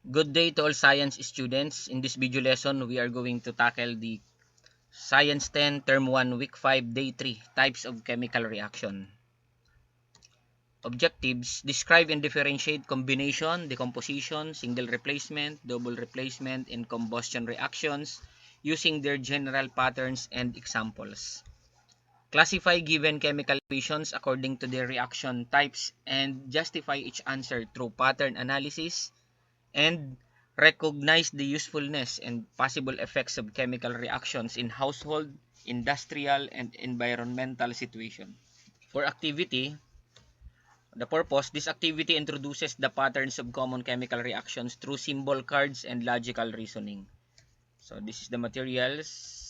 Good day to all science students. In this video lesson, we are going to tackle the Science 10 Term 1 Week 5 Day 3 Types of Chemical Reaction. Objectives: describe and differentiate combination, decomposition, single replacement, double replacement, and combustion reactions using their general patterns and examples. Classify given chemical equations according to their reaction types and justify each answer through pattern analysis, and recognize the usefulness and possible effects of chemical reactions in household, industrial, and environmental situation. For activity, the purpose: this activity introduces the patterns of common chemical reactions through symbol cards and logical reasoning. So this is the materials.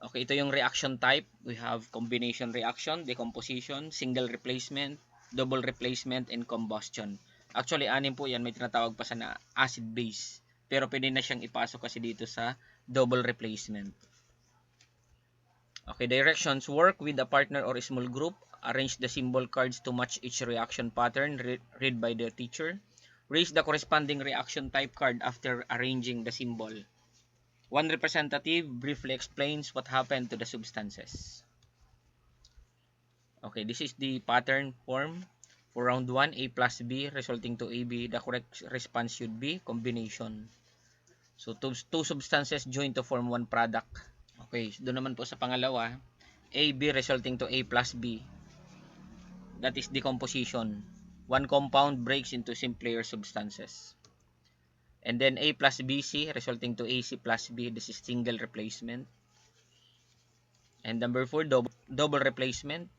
Okay, ito yung reaction type. We have combination reaction, decomposition, single replacement, double replacement, and combustion. Actually, anim po yan. May tinatawag pa sa na acid-base. Pero pwede na siyang ipasok kasi dito sa double replacement. Okay, directions: work with a partner or a small group. Arrange the symbol cards to match each reaction pattern read by the teacher. Raise the corresponding reaction type card after arranging the symbol. One representative briefly explains what happened to the substances. Okay, this is the pattern form for round 1, A plus B resulting to AB. The correct response should be combination. So, two substances join to form one product. Okay, so doon naman po sa pangalawa, AB resulting to A plus B. That is decomposition. One compound breaks into simpler substances. And then A plus BC resulting to AC plus B. This is single replacement. And number 4, double replacement.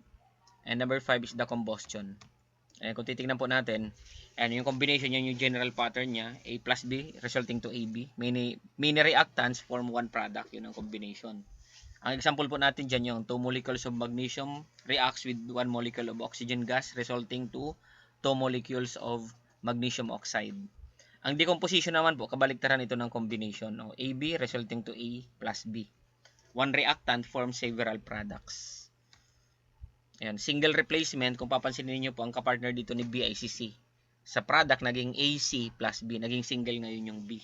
And number 5 is the combustion. Ayan, kung titingnan po natin, ayan, yung combination niya, yung general pattern niya, A plus B resulting to AB. Many reactants form one product, yun ang combination. Ang example po natin dyan, yung 2 molecules of magnesium reacts with 1 molecule of oxygen gas resulting to 2 molecules of magnesium oxide. Ang decomposition naman po, kabaliktaran ito ng combination. No? AB resulting to A plus B. One reactant forms several products. Ayan, single replacement, kung papansinin niyo po, ang kapartner dito ni B ay si C. Sa product, naging AC plus B. Naging single ngayon yung B.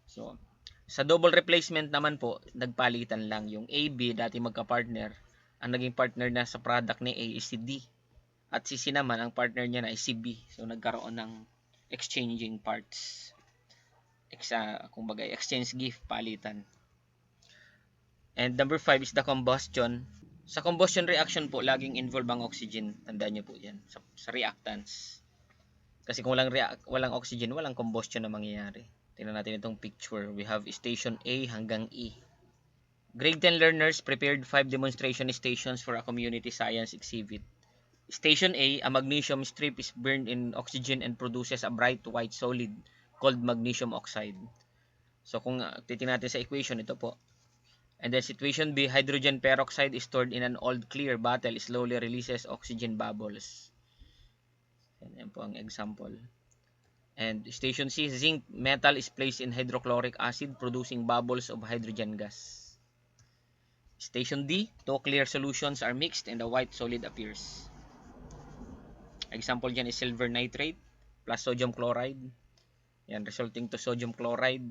So, sa double replacement naman po, nagpalitan lang. Yung AB, dati magkapartner. Ang naging partner na sa product ni A is si D. At si C naman, ang partner niya na ay si B. So, nagkaroon ng exchanging parts. Kumbaga, exchange gift, palitan. And number 5 is the combustion. Sa combustion reaction po, laging involve ang oxygen. Tandaan nyo po yan sa reactants. Kasi kung walang oxygen, walang combustion na mangyayari. Tingnan natin itong picture. We have station A hanggang E. Grade 10 learners prepared 5 demonstration stations for a community science exhibit. Station A magnesium strip is burned in oxygen and produces a bright white solid called magnesium oxide. So kung titingnan natin sa equation, ito po. And then situation B, hydrogen peroxide is stored in an old clear bottle, slowly releases oxygen bubbles. Yan po ang example. And station C, zinc metal is placed in hydrochloric acid, producing bubbles of hydrogen gas. Station D, two clear solutions are mixed and a white solid appears. Example dyan is silver nitrate plus sodium chloride. Yan, resulting to sodium chloride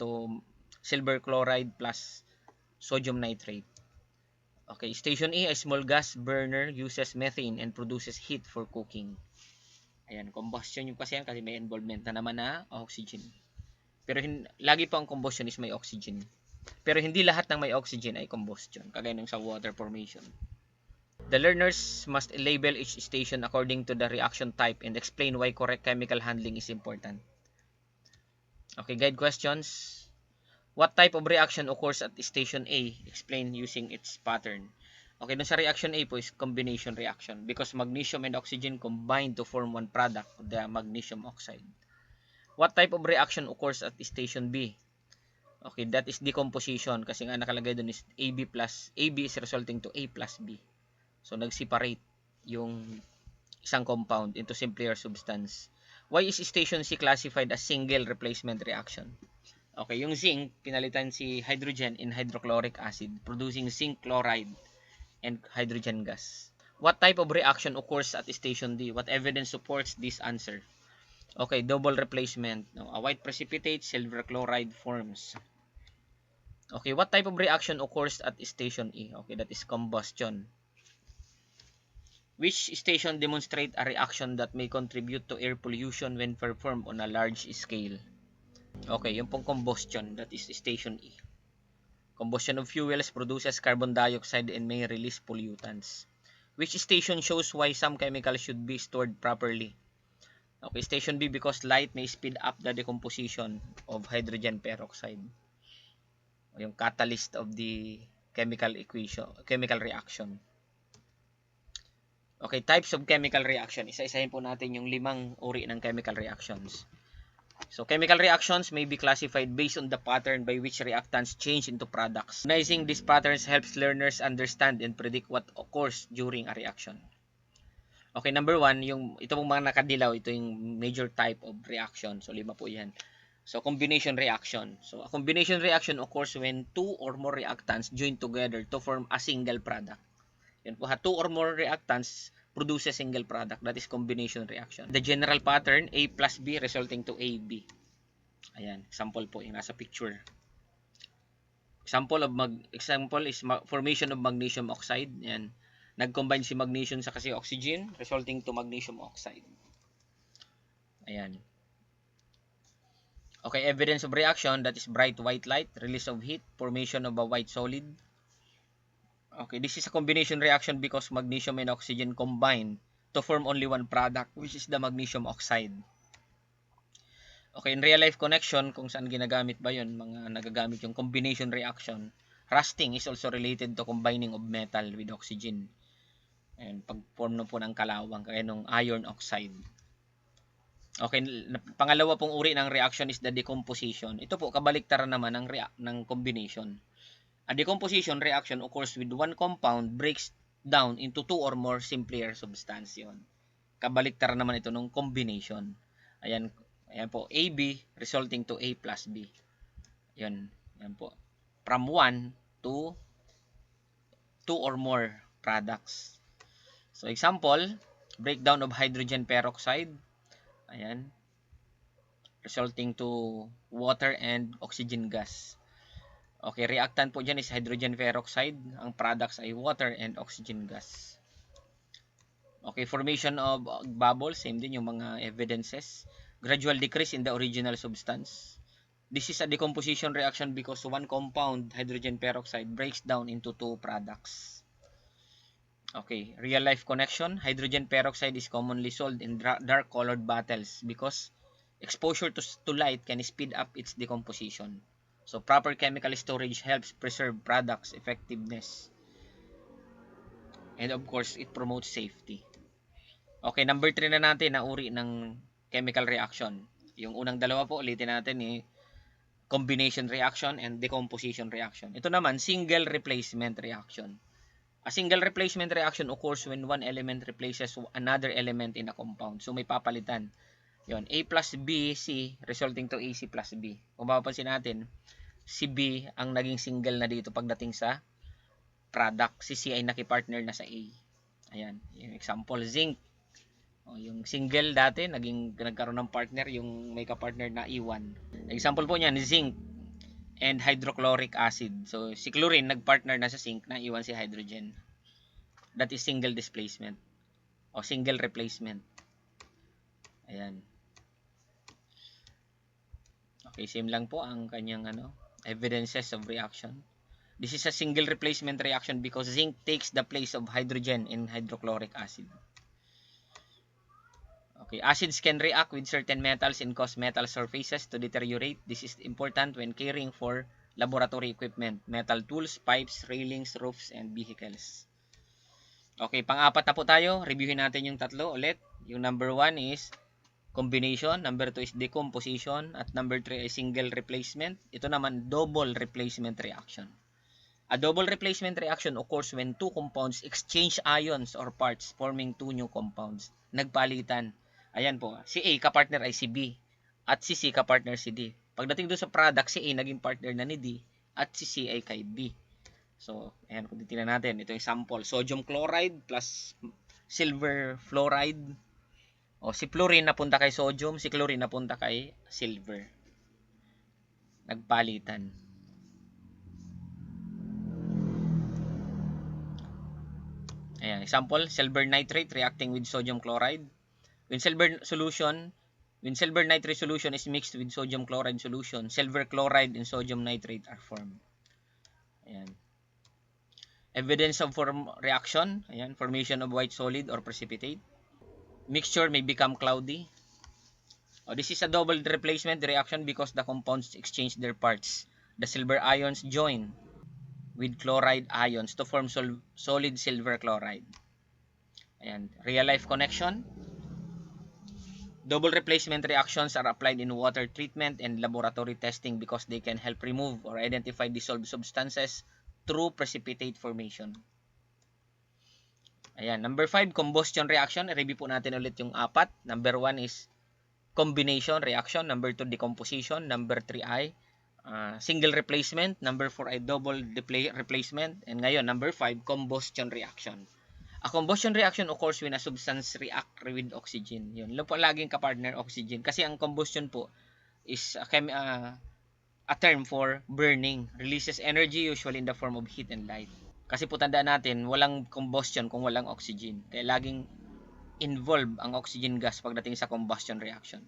to silver chloride plus sodium nitrate. Okay, station A, a small gas burner uses methane and produces heat for cooking. Ayan, combustion yung kasi yan kasi may involvement na naman na oxygen. Pero lagi po ang combustion is may oxygen. Pero hindi lahat ng may oxygen ay combustion, kagaya ng sa water formation. The learners must label each station according to the reaction type and explain why correct chemical handling is important. Okay, guide questions. What type of reaction occurs at station A? Explain using its pattern. Okay, dun sa reaction A po is combination reaction because magnesium and oxygen combine to form one product, the magnesium oxide. What type of reaction occurs at station B? Okay, that is decomposition kasi nga nakalagay dun is AB is resulting to A plus B. So, nag-separate yung isang compound into simpler substance. Why is station C classified as single replacement reaction? Okay, yung zinc, pinalitan si hydrogen in hydrochloric acid, producing zinc chloride and hydrogen gas. What type of reaction occurs at station D? What evidence supports this answer? Okay, double replacement. No, a white precipitate, silver chloride forms. Okay, what type of reaction occurs at station E? Okay, that is combustion. Which station demonstrate a reaction that may contribute to air pollution when performed on a large scale? Okay, yung pong combustion, that is station E. Combustion of fuels produces carbon dioxide and may release pollutants. Which station shows why some chemicals should be stored properly? Okay, station B, because light may speed up the decomposition of hydrogen peroxide. Yung catalyst of the chemical reaction. Okay, types of chemical reaction. Isa-isahin po natin yung 5 uri ng chemical reactions. So, chemical reactions may be classified based on the pattern by which reactants change into products. Recognizing these patterns helps learners understand and predict what occurs during a reaction. Okay, number 1, ito pong mga nakadilaw, ito yung major type of reaction. So, 5 po yan. So, combination reaction. So, a combination reaction occurs when 2 or more reactants join together to form a single product. Yan po ha, 2 or more reactants produce a single product. That is combination reaction. The general pattern, A plus B resulting to AB. Ayan, example po yung nasa picture. Example is formation of magnesium oxide. Yan. Nag-combine si magnesium sa kasi oxygen resulting to magnesium oxide. Ayan. Okay, evidence of reaction, that is bright white light, release of heat, formation of a white solid. Okay, this is a combination reaction because magnesium and oxygen combine to form only one product, which is the magnesium oxide. Okay, in real life connection, kung saan ginagamit ba yun, mga nagagamit yung combination reaction, rusting is also related to combining of metal with oxygen. And pag-form na po ng kalawang, kaya nung iron oxide. Okay, pangalawa pong uri ng reaction is the decomposition. Ito po, kabaliktaran naman ng combination. A decomposition reaction occurs with one compound breaks down into 2 or more simpler substance. Yun. Kabaliktaran naman ito ng combination. Ayan, ayan po, AB resulting to A plus B. Yun, ayan po. From 1 to 2 or more products. So, example, breakdown of hydrogen peroxide. Ayan, resulting to water and oxygen gas. Okay, reactant po dyan is hydrogen peroxide. Ang products ay water and oxygen gas. Okay, formation of bubbles, same din yung mga evidences. Gradual decrease in the original substance. This is a decomposition reaction because one compound, hydrogen peroxide, breaks down into 2 products. Okay, real life connection. Hydrogen peroxide is commonly sold in dark colored bottles because exposure to light can speed up its decomposition. So, proper chemical storage helps preserve products' effectiveness. And of course, it promotes safety. Okay, number 3 na natin na uri ng chemical reaction. Yung unang dalawa po, ulitin natin combination reaction and decomposition reaction. Ito naman, single replacement reaction. A single replacement reaction occurs when one element replaces another element in a compound. So, may papalitan. Yon, A plus B, C, resulting to AC plus B. Kung mapapansin natin, si B ang naging single na dito pagdating sa product. Si C ay nakipartner na sa A. Ayan, yung example, zinc. O, yung single dati, nagkaroon ng partner, yung may kapartner na iwan. Example po niyan, zinc and hydrochloric acid. So, si chlorine, nagpartner na sa zinc, na iwan si hydrogen. That is single displacement o single replacement. Ayan. Okay, same lang po ang kanyang evidences of reaction. This is a single replacement reaction because zinc takes the place of hydrogen in hydrochloric acid. Okay, acids can react with certain metals and cause metal surfaces to deteriorate. This is important when caring for laboratory equipment, metal tools, pipes, railings, roofs, and vehicles. Okay, pang-apat na po tayo. Reviewin natin yung tatlo ulit. Yung number 1 is combination, number 2 is decomposition, at number 3 is single replacement. Ito naman, double replacement reaction. A double replacement reaction occurs when two compounds exchange ions or parts forming two new compounds. Nagpalitan. Ayan po, si A kapartner ay si B at si C kapartner si D. Pagdating doon sa product, si A naging partner na ni D at si C ay kay B. So, ayan, kung titignan natin, ito yung sample. Sodium chloride plus silver fluoride. O si fluorine napunta kay sodium, si chlorine napunta kay silver. Nagpalitan. Ayan, example, silver nitrate reacting with sodium chloride. When silver nitrate solution is mixed with sodium chloride solution, silver chloride and sodium nitrate are formed. Ayan. Evidence of reaction, ayan, formation of white solid or precipitate. Mixture may become cloudy. This is a double replacement reaction because the compounds exchange their parts. The silver ions join with chloride ions to form solid silver chloride. Ayan, real life connection. Double replacement reactions are applied in water treatment and laboratory testing because they can help remove or identify dissolved substances through precipitate formation. Ayan, number 5, combustion reaction. Review po natin ulit yung apat. Number 1 is combination reaction. Number 2, decomposition. Number 3 ay single replacement. Number 4 ay double replacement. And ngayon, number 5, combustion reaction. A combustion reaction occurs when a substance react with oxygen. Yun. Lang po laging kapartner oxygen. Kasi ang combustion po is a term for burning. Releases energy usually in the form of heat and light. Kasi po tandaan natin, walang combustion kung walang oxygen. Kaya laging involve ang oxygen gas pagdating sa combustion reaction.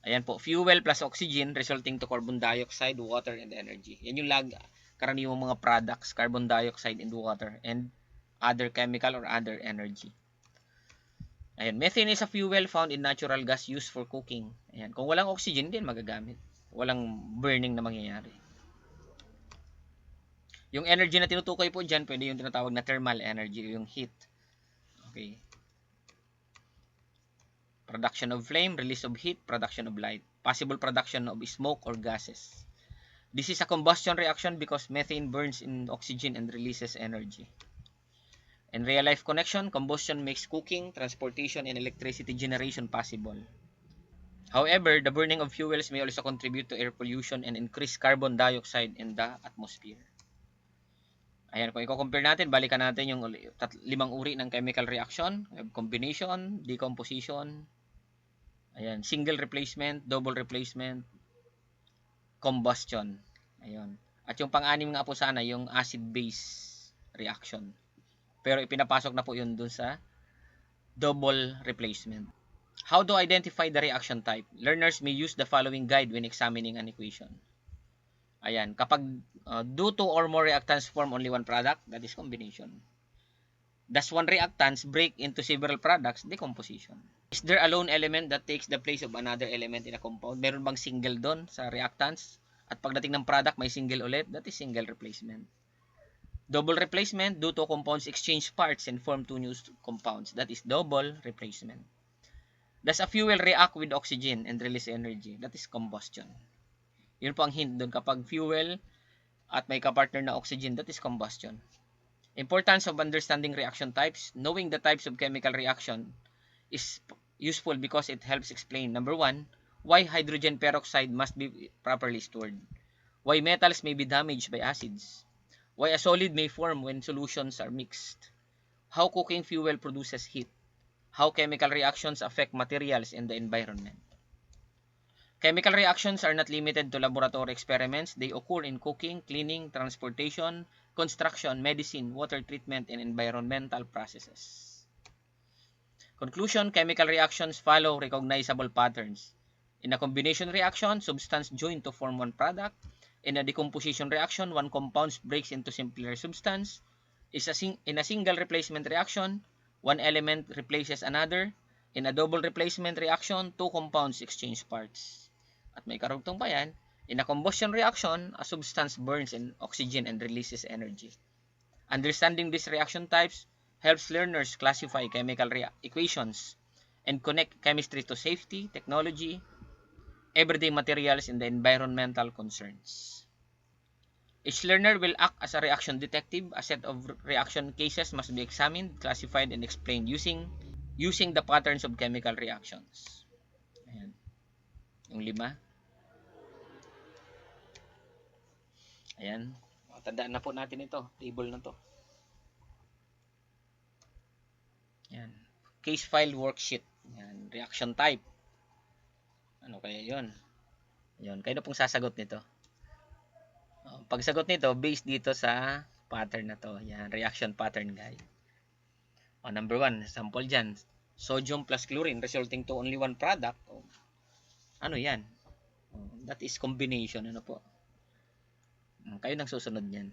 Ayan po, fuel plus oxygen resulting to carbon dioxide, water, and energy. Yan yung karaniwang mga products, carbon dioxide and water, and other chemical or other energy. Ayan, methane is a fuel found in natural gas used for cooking. Ayan, kung walang oxygen, hindi magagamit. Walang burning na mangyayari. Yung energy na tinutukoy po dyan, pwede yung tinatawag na thermal energy, yung heat. Okay. Production of flame, release of heat, production of light. Possible production of smoke or gases. This is a combustion reaction because methane burns in oxygen and releases energy. In real-life connection, combustion makes cooking, transportation, and electricity generation possible. However, the burning of fuels may also contribute to air pollution and increase carbon dioxide in the atmosphere. Ayan, kung i-compare natin, balikan natin yung 5 uri ng chemical reaction. Combination, decomposition, ayan, single replacement, double replacement, combustion. Ayun. At yung pang-anim nga po sana, yung acid-base reaction. Pero ipinapasok na po yun dun sa double replacement. How to identify the reaction type? Learners may use the following guide when examining an equation. Ayan, kapag 2 or more reactants form only one product, that is combination. Does one reactants break into several products? Decomposition. Is there a lone element that takes the place of another element in a compound? Meron bang single doon sa reactants? At pagdating ng product, may single ulit? That is single replacement. Double replacement, due to compounds exchange parts and form 2 new compounds. That is double replacement. Does a fuel react with oxygen and release energy? That is combustion. Yun po ang hint doon. Kapag fuel at may kapartner na oxygen, that is combustion. Importance of understanding reaction types. Knowing the types of chemical reaction is useful because it helps explain, number 1, why hydrogen peroxide must be properly stored. Why metals may be damaged by acids. Why a solid may form when solutions are mixed. How cooking fuel produces heat. How chemical reactions affect materials and the environment. Chemical reactions are not limited to laboratory experiments. They occur in cooking, cleaning, transportation, construction, medicine, water treatment, and environmental processes. Conclusion, chemical reactions follow recognizable patterns. In a combination reaction, substance join to form one product. In a decomposition reaction, one compound breaks into simpler substance. In a single replacement reaction, one element replaces another. In a double replacement reaction, 2 compounds exchange parts. At may karugtong pa yan, in a combustion reaction, a substance burns in oxygen and releases energy. Understanding these reaction types helps learners classify chemical equations and connect chemistry to safety, technology, everyday materials, and the environmental concerns. Each learner will act as a reaction detective. A set of reaction cases must be examined, classified, and explained using the patterns of chemical reactions. Ayan. Yung 5. Ayan. Tandaan na po natin ito. Table na to. Ayan. Case file worksheet. Yan, reaction type. Ano kaya 'yon? Yun, kayo na pong sasagot nito. Pagsagot nito, based dito sa pattern na to. Yan, reaction pattern, guys. Number 1, sample dyan. Sodium plus chlorine resulting to only one product. Ano yan? That is combination. Ano po? Kayo nang susunod yan.